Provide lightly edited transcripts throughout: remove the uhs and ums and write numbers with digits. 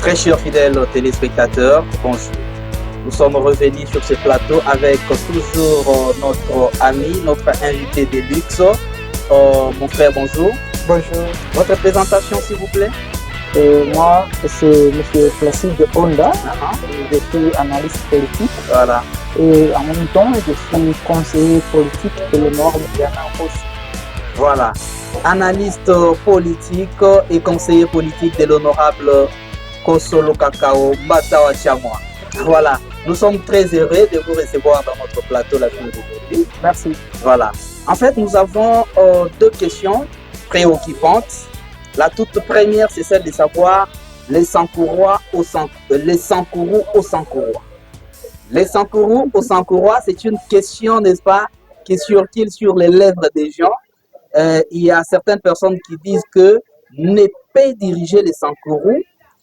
Très chers fidèles téléspectateurs, bonjour. Nous sommes revenus sur ce plateau avec toujours notre ami, notre invité de luxe. Mon frère, bonjour. Bonjour. Votre présentation, s'il vous plaît. Moi, c'est M. Placide Onda. Je suis analyste politique. Voilà. Et en même temps, je suis conseiller politique de l'honorable Bernard Roche. Voilà. Analyste politique et conseiller politique de l'honorable Kosolo Kakao Batawa Chamwa. Voilà. Nous sommes très heureux de vous recevoir dans notre plateau la journée d'aujourd'hui. Merci. Voilà. En fait, nous avons deux questions préoccupantes. La toute première, c'est celle de savoir les Sankourois au Sankourou au Sankourois. Les Sankourou au Sankourois, c'est une question, n'est-ce pas, qui surgit sur les lèvres des gens. Il y a certaines personnes qui disent que ne peut diriger les Sankourou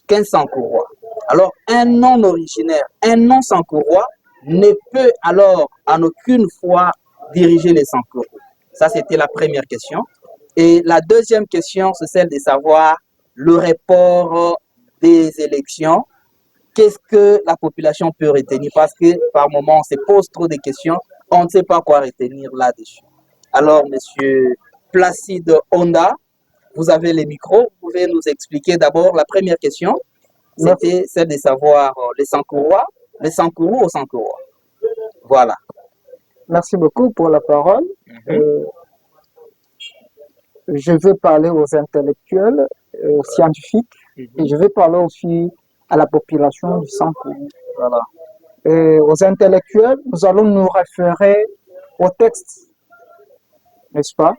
qu'un Sankourois. Alors, un non originaire, un non Sankourois ne peut alors en aucune fois diriger les Sankourou. Ça, c'était la première question. Et la deuxième question, c'est celle de savoir le report des élections. Qu'est-ce que la population peut retenir? Parce que par moment, on se pose trop de questions, on ne sait pas quoi retenir là-dessus. Alors, Monsieur Placide Onda, vous avez les micros, vous pouvez nous expliquer d'abord la première question. C'était celle de savoir les Sankourois, les Sankourou aux Sankourois. Voilà. Merci beaucoup pour la parole. Je veux parler aux intellectuels, aux scientifiques, et je veux parler aussi à la population du Sankourou. Voilà. Et aux intellectuels, nous allons nous référer au texte, n'est-ce pas?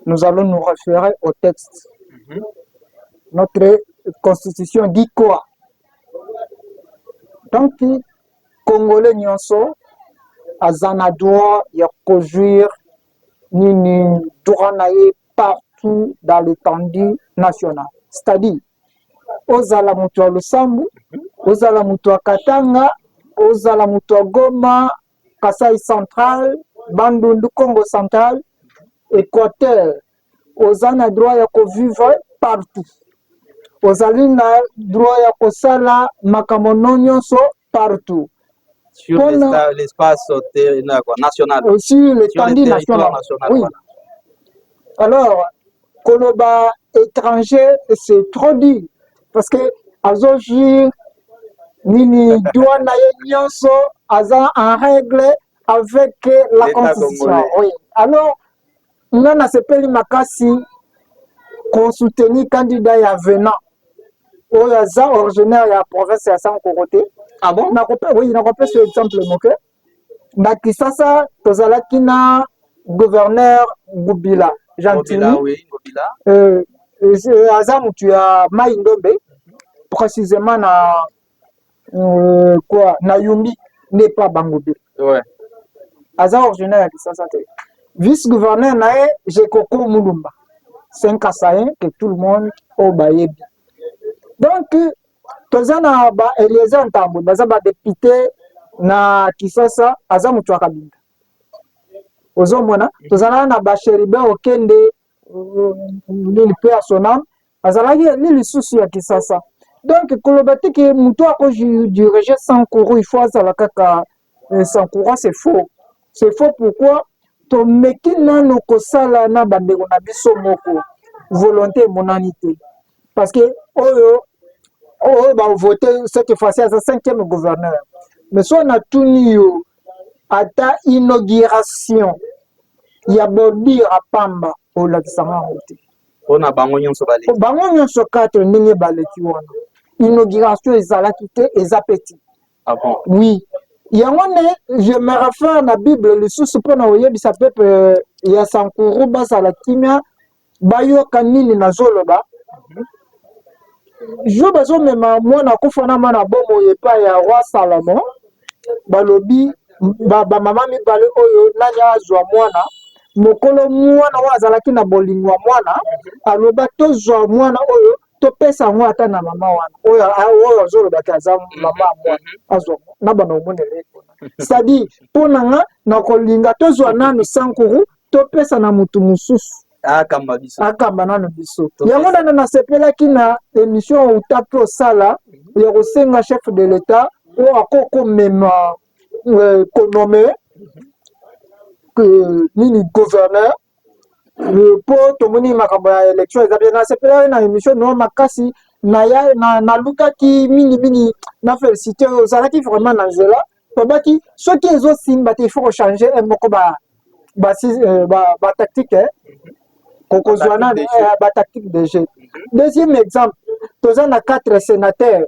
Nous allons nous référer au texte. Notre constitution dit quoi? Donc, Congolais nyonso azana droit ya conduire nini droit naie partout dans l'étendue nationale. C'est-à-dire, ozala mutu wa Lusambu, ozala mutu wa Katanga, ozala mutu wa Goma, Kasai Central, Bandundu Congo Central, Équateur, ozana droit ya vivre partout. Ozali na droit ya kosala makambo nyonso partout. Sur l'espace national. Aussi l'étendue nationale. Oui. Voilà. Alors, Koloba étranger, c'est trop dit. Parce que Azoji, Nini, doit nyonso, Aza en règle avec la constitution. Oui. Alors, on a sepeli makasi qu'on soutenir candidat ya venant. Oyaza originaire de la province de Sankouroté. Ah bon? Oui, il a repéré ce exemple. Na Kisasa, tozalaki na gouverneur Goubila. Goubila, oui, Goubila. Aza mutu ya Maïndombe, précisément na na Yumbi, n'est pas Bangobila. Ouais. Aza originaire de Kisasa. Vice-gouverneur nae, Jekoko Moulumba. C'est un Kassaïen que tout le monde obaye. Donc, tozana ba Eliezer Ntambo, baza ba député na Kisasa, aza mutu wa Kabinda. Ozomona, tozana na ba Sheribe Okende, nini pe asonam, azalaki li lisusu ya Kisasa. Donc, kolobati ki mutu ako diriger Sankourou, il faut azala kaka Sankourou, c'est faux. C'est faux pourquoi? Tomeki nano kosala na bandeko na biso moko, volonté et monanité. Parce que on va voter cette fois-ci à sa 5e gouverneur. Mais si on a tout eu à ta inauguration, il y a Bobi à Pamba au Laksama. On a Bangonyon Sobalé. Bangonyon Sokato n'est pas inauguration et Zalakité et Zapeti. Ah bon? Oui. Il y a un, je me réfère à la Bible, le sous-support ça peut il y a Sankourou, Basala Kimia, Bayo Kanini Nazoloba. Je besoin même moi na kufana mana bomo yepa ya roi Salomon balobi ba mama mi bale oyo nanya azwa mwana mokolo mwana wazalaki na bolingwa mwana aloba tozwa mwana oyo topesa ngo ata na mama wana oyo azoloba kaza mama mwana azwa na bana omonele c'est-à-dire pona nga na kolinga tozwa nanu Sankourou topesa na mutu mususu akamba biso akamba nano biso yango nana nasepelaki na émission utapi osala ya kosenga chef de l'état oyo akokomema konome nini gouverneur po tomoni makambo ya élection eza bien nasepelaki na émission no makasi nalukaki mingimingi na félicité oyo ozalaki vraiment na nzela tobaki soki ezosimba te il faut changer moko batactique kokozwana batactique de jeu. Deuxième exemple toza na 4 sénateurs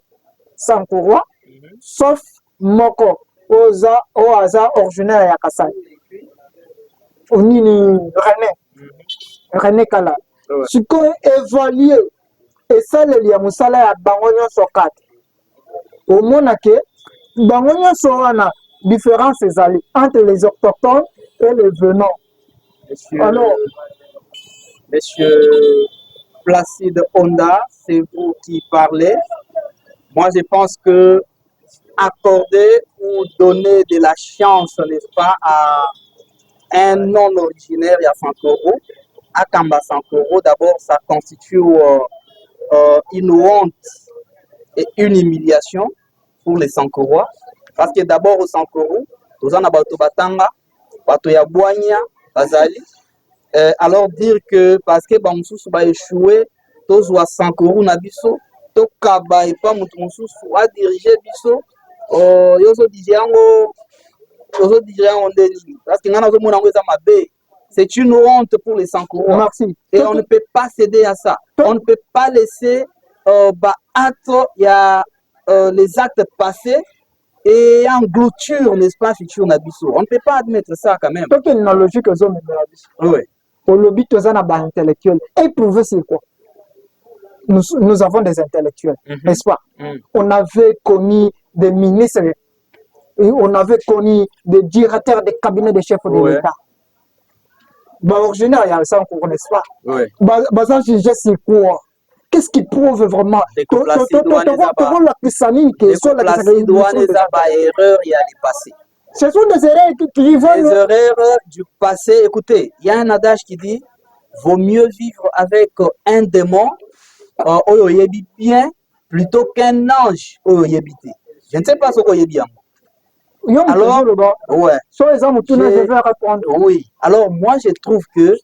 sankourwa sauf moko oza aza originaire ya Kasai onini René Kala sikoyo évaluer esaleli ya mosala ya bango nyonso 4 omona ke bango nyonso wana différence ezali entre les autochtones et les venants. Alors, Monsieur Placide Onda, c'est vous qui parlez. Moi, je pense que accorder ou donner de la chance, n'est-ce pas, à un non originaire à Sankoro, à Kamba Sankoro, d'abord, ça constitue une honte et une humiliation pour les Sankorois. Parce que d'abord, au Sankoro, nous en avons Batanga, Batoya Boigna, Bazali. Alors dire que parce que Bamoussou va échouer, tous ou à Sankoro Nabiso, to Kaba et pas Moussou a dirigé Biso, Yoso Dijango, parce que c'est une honte pour les Sankoro. Merci. Et on ne peut pas céder à ça. On ne peut pas laisser les actes passés et engloutir l'espace futur Nabiso. On ne peut pas admettre ça quand même. Donc, il y a une logique aux hommes de Nabiso. Oui. Au lobby, tous en a intellectuels. Éprouver, c'est quoi? Nous avons des intellectuels, n'est-ce pas? On avait connu des ministres, et on avait connu des directeurs des cabinets des chefs de l'État. Originaire, il y a ça encore, n'est-ce pas? Bazan, c'est quoi? Qu'est-ce qui prouve vraiment? La erreur, il y a les passés. Ce sont des erreurs qui vont... Les erreurs du passé. Écoutez, il y a un adage qui dit vaut mieux vivre avec un démon bien plutôt qu'un ange. Je ne sais pas ce qu'il y a. Alors, ouais. Oui. Alors, moi, je trouve que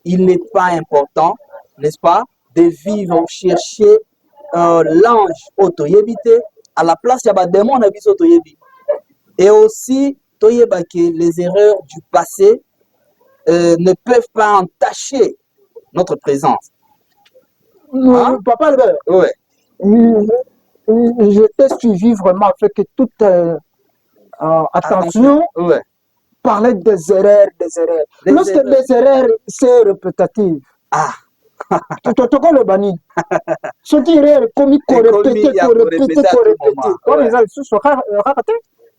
il n'est pas important, n'est-ce pas, de vivre, chercher l'ange autoyébité à la place il y a des démons autoyébité. Et aussi, les erreurs du passé ne peuvent pas entacher notre présence. Papa Albert, ouais. Je t'ai suivi vraiment avec toute attention. Ouais. Parler des erreurs. Lorsque des erreurs, c'est répétitif. Ah. Tu te le banni. Ce qui est commis, répéter.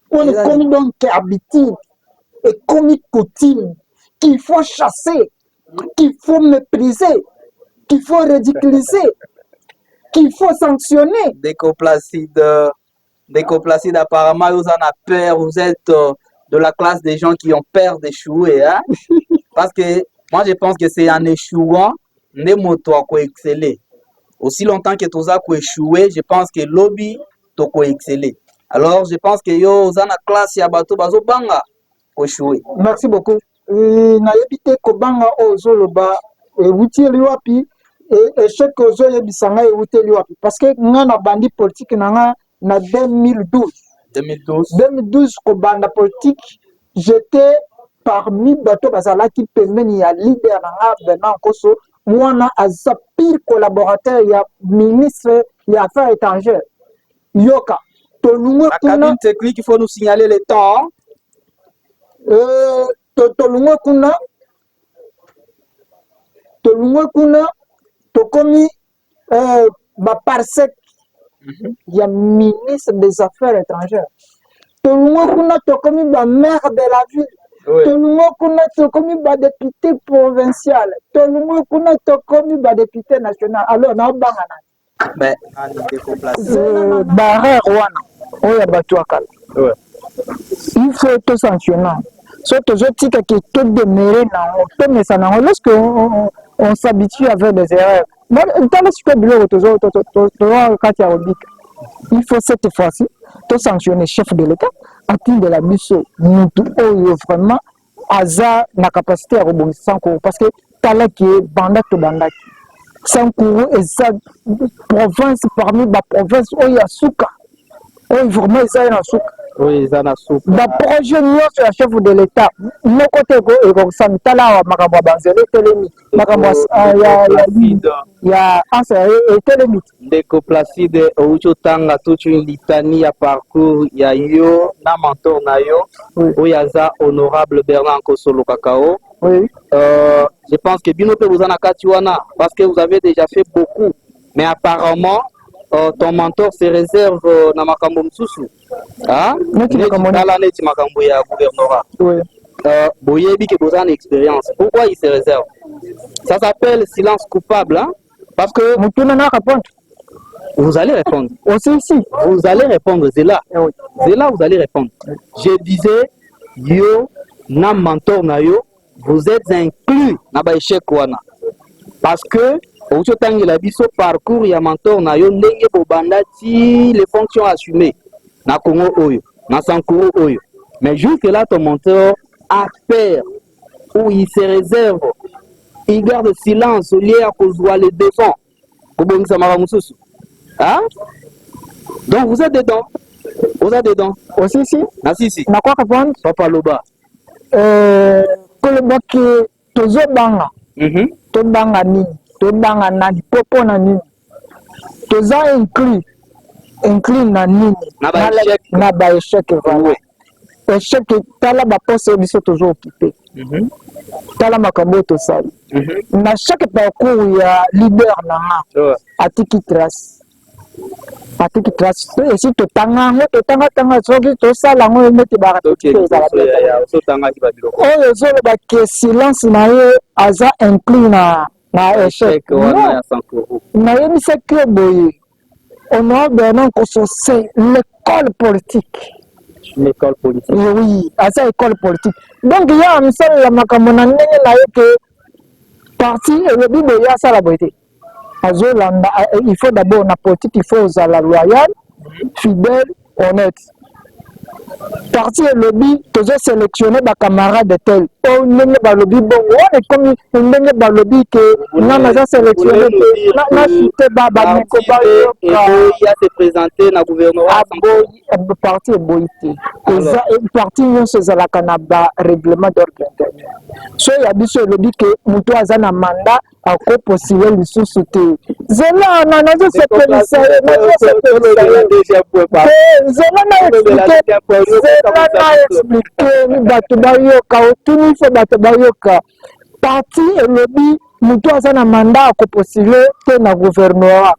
On est commis donc habitude et commis coutume qu'il faut chasser, qu'il faut mépriser, qu'il faut ridiculiser, qu'il faut sanctionner. Décoplacide, apparemment, vous en avez peur, vous êtes de la classe des gens qui ont peur d'échouer. Hein? Parce que moi, je pense que c'est en échouant, ne moto à exceller. Aussi longtemps que tu as échoué, je pense que lobby to exceller. Alors, je pense que yo za na classe ya bato bazo banga échoué. Merci beaucoup. Na yebite ko banga ozoloba wuteli wapi échec ozo yebisanga wuteli wapi parce que nga na bandi politique na 2012 ko banda politique j'étais parmi bato bazala qui pembeni ya leader na Bernard Koso mwana aza pire collaborateur ya ministre ya affaires étrangères yoka. La cabine technique, il faut nous signaler les temps. Tolunga kuna tokomi parsec il y a ministre des affaires étrangères. Tolunga kuna tokomi maire de la ville. Tolunga kuna tokomi député provincial. Tolunga kuna tokomi député national. Alors na bangana. Mais barre wana oya bato akala il faut tout sanctionner so tozotika ke to demere na to mesa na lorsque on s'habitue à faire des erreurs. Dans le super bureau, il faut cette fois-ci sanctionner le chef de l'État à titre de la mission. Nous vraiment Aza na capacité à rebondir sans cours parce que Tala qui est bandat to bandat. Sans cours et sa province parmi la province où il y a Souka. Où vraiment il y a Souka. Oui, il y a Souka. La projet sur la chef de l'État. Nos côtés et comme ça, Tala Makambo Banzele, Télémi. Makambo, il y a Ansa et Télémi. Ndeko Placide, Ouchotanga, toute une litanie à parcours, il y a yo, na mentor na yo, où il y a ça, honorable Bernard Kosolo Kakao. Oui. Je pense que Bino peut vous en akatiwana parce que vous avez déjà fait beaucoup. Mais apparemment, ton mentor se réserve na makambo msusu. Ah? Neti makambo ya gouvernorat. Oui. Boyebi que vous avez une expérience. Pourquoi il se réserve? Ça s'appelle silence coupable, hein? Parce que vous allez répondre. Aussi ici. Vous allez répondre, c'est là. Oui. C'est là vous allez répondre. Je disais, yo, na mentor na yo, vous êtes inclus dans l'échec wana. Parce que, au tangi la biso parcours, il y a mentor na yo, ndenge bobandati les fonctions assumées. Na Congo oyo, na Sankuru oyo. Mais jusque là, ton mentor a peur, où il se réserve, il garde silence, lié à cause de les défend. Hein? Donc vous êtes dedans. Vous êtes dedans. Aussi ici. Ah si si. Na quoi répondre? Papa Loba. Koloba ki tozo banga. To banga nini? To banga nani? Popo na nini? Toza inclus na nini? Na ba échec voilà. Échec tala ba poste biso tozo occupé. Tala makambo to sali. Na chaque parcours ya leader na nga. Atiki trace. Atiki trace. Et si to tanga soki to sala ngo meti ba to tanga ki ba bilo. Oh zo ba ke silence na ye aza inclus na échec. Na ye mi se que boye. On a Bernard Kososé l'école politique. L'école politique. Oui, à cette école politique. Donc il y a un seul la makamona que parti et le bible il y a ça la beauté. Il faut d'abord la politique, il faut la loyale, fidèle, honnête. Parti et le bible, toujours sélectionner des camarades de tel. Oh, n'est pas le bible bon. On est comme n'est pas le bible que non mais sélectionné. Na cité baba il y a se présenter na gouvernorat. Parti est boité. Et parti nous c'est la canaba règlement d'ordre intérieur. So il y a biso le bible que muto azana mandat à quoi possible le sous-souté. Zela na c'est police. Déjà point pas. Zela na expliqué bato bayoka otuni fo bato bayoka parti elobi mutu aza na mandat akopostule te na gouvernorat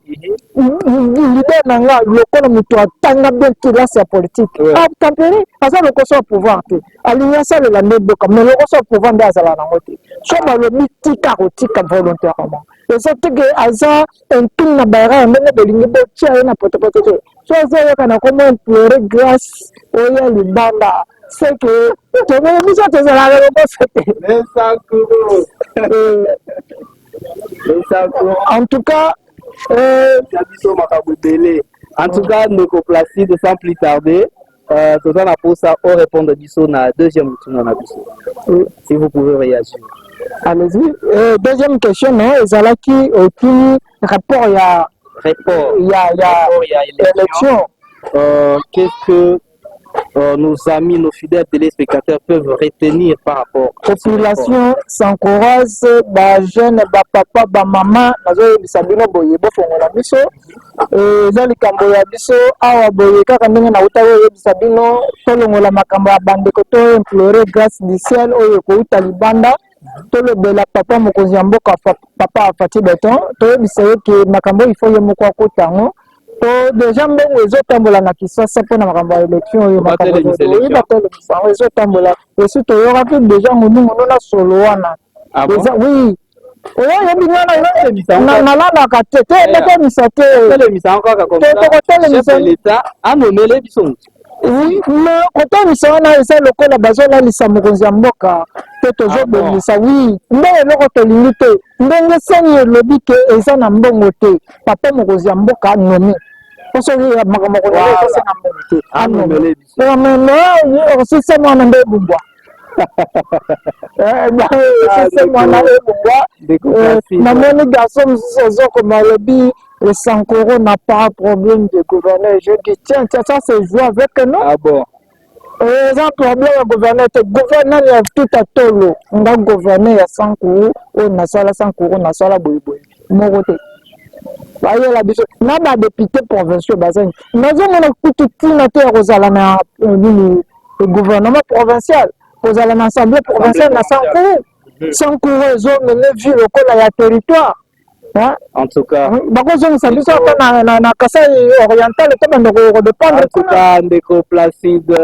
lider na nga lokola mutu atanga bien kilasi ya politique tamperi aza lokoso ya pouvoir te alingi asalela nde boka mais lokoso ya pouvoir nde azala nango te so balobi tika kotika volontairement eza teke aza intime na bayera ya ndenge bolingi botia ye na potopoto te so aza yoka na komo implore grâce oya libanda c'est que en tout cas Ndeko Placide sans plus tarder tout en pour ça on répond de biso na deuxième tour na biso si vous pouvez réagir. Allez-y. Deuxième question non ezalaki aucun rapport il y a élection. Qu'est-ce que nos amis, nos fidèles téléspectateurs peuvent retenir par rapport à population sankoraise, ba jeune, ba papa, ba maman, nazo bisabino boye bo fongola biso zali kambo ya biso awa boye kaka ndenge na utawe bisabino tolongola makambo ya bandeko to implorer grâce du ciel oyo ko utalibanda tolobela papa mokonzi ya mboka papa afati beton to bisaye ke makambo il faut yemoko akotango to déjà mbongo ezotambola na Kisasa mpona makambo ya élection oyo makambo batelebisango ezotambola esi toyokaki déjà ngunungu na solo wana eza oui oyo yebi nalandaka te toyebetemisa te tokotelemisa l'État anomele biso oui mais kotemisa wana eza lokola bazolalisa mokonzi ya mboka te tozobongisa wi nde eloko tolingi te ndenge seni elobi ke eza na mbongo te papa mokonzi ya mboka anomi osoki makambo konaesa na mbongo te anomi osise mwana nde ebumbwa osise mwana ebumbwa namoni garçon mosusu ozokoma alobi le Sankoro n'a pas problème de gouverneur. Je dis tiens ça c'est joué avec nous. Ah bon. Un problème à gouverner. Gouverneur il y a tout à tolo. On a gouverné il y a 100 courants. On a ça la 100 courants, on a ça la boui boui. Mon côté. Voyez la biche. N'a pas député provincial basin. Nous avons tout noté Rosalana le gouvernement provincial. Rosalana assemblée provinciale na 100 courants. 100 courants ils ont mené ville au col à territoire. En tout cas, na Kasai oriental en tout cas, Ndeko Placide,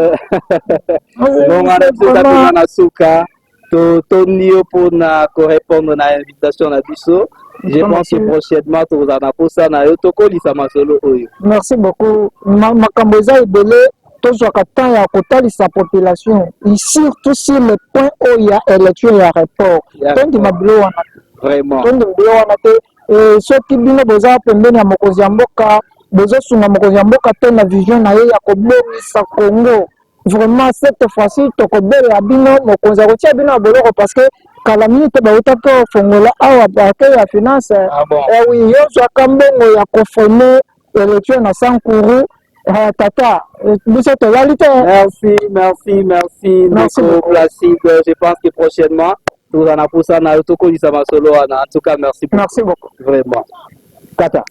pour répondre à l'invitation à Bisso. Je pense que prochainement, tu vas pour ça, merci beaucoup. Makamboza Ibele, toujours temps ya kotalisa population. Surtout sur le point où il y a élection, il y a rapport. Vraiment. Soki bino boza pembeni ya mokonzi ya mboka bozosunga mokonzi ya mboka te na vision na ye ya kobomisa Congo vraiment cette fois-ci tokobela bino mokonzi akotia bino ya boloko parce que kala mingi te bauta mpe ofongola awa bake ya finance oui yozwaka mbongo ya koforme élection na Sankuru tata biso tozali te. Merci Ndeko Placide. Je pense que prochainement en tout cas, merci beaucoup. Merci beaucoup. Vraiment. Tata.